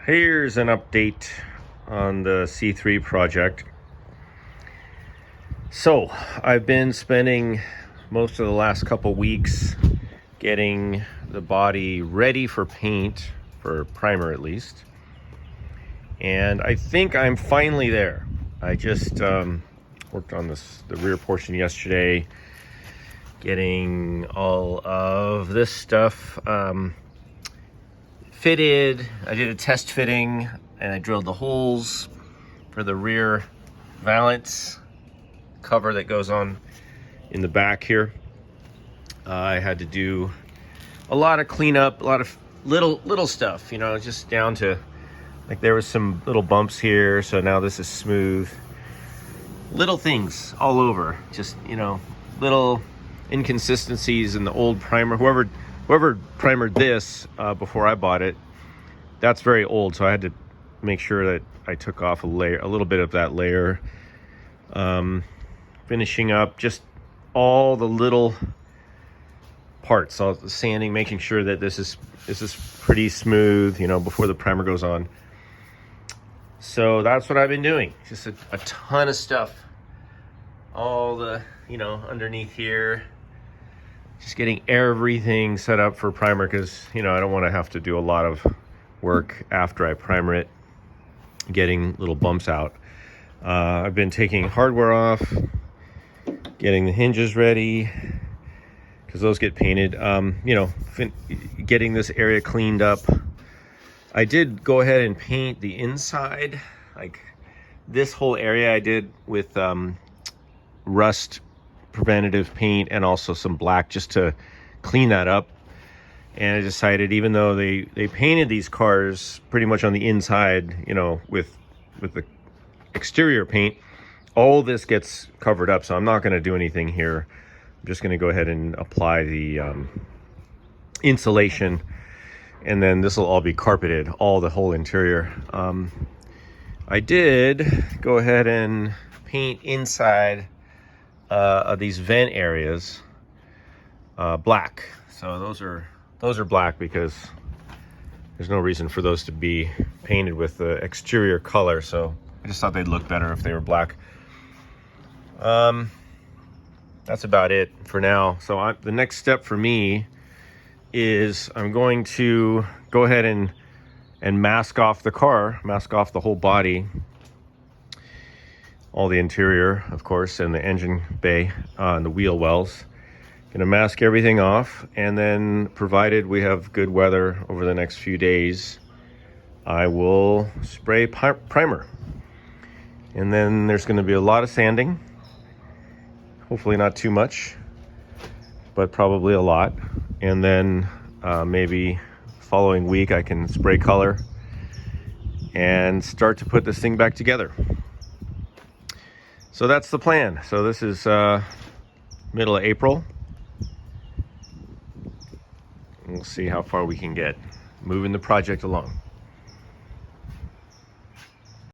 Here's an update on the C3 project. So I've been spending most of the last couple weeks getting the body ready for paint, for primer at least. And I think I'm finally there. I just worked on the rear portion yesterday, getting all of this stuff fitted. I did a test fitting and I drilled the holes for the rear valance cover that goes on in the back here. I had to do a lot of cleanup, a lot of little stuff, you know, just down to, like, there was some little bumps here, so now this is smooth. Little things all over, just, you know, little inconsistencies in the old primer. Whoever primered this before I bought it, that's very old, so I had to make sure that I took off a little bit of that layer. Finishing up just all the little parts, all the sanding, making sure that this is pretty smooth, you know, before the primer goes on. So that's what I've been doing. Just a ton of stuff. All the, you know, underneath here. Just getting everything set up for primer because, you know, I don't want to have to do a lot of work after I primer it, getting little bumps out. I've been taking hardware off, getting the hinges ready because those get painted. You know, getting this area cleaned up. I did go ahead and paint the inside, like this whole area I did with rust preventative paint and also some black just to clean that up. And I decided, even though they painted these cars pretty much on the inside, you know, with the exterior paint, all this gets covered up, so I'm not going to do anything here. I'm just going to go ahead and apply the insulation, and then this will all be carpeted, the whole interior. I did go ahead and paint inside of these vent areas black. So those are black because there's no reason for those to be painted with the exterior color. So I just thought they'd look better if they were black. That's about it for now. So the next step for me is I'm going to go ahead and mask off the car, mask off the whole body, all the interior, of course, and the engine bay and the wheel wells. Gonna mask everything off, and then, provided we have good weather over the next few days, I will spray primer. And then there's gonna be a lot of sanding. Hopefully not too much, but probably a lot. And then maybe following week I can spray color and start to put this thing back together. So that's the plan. So this is middle of April. We'll see how far we can get moving the project along.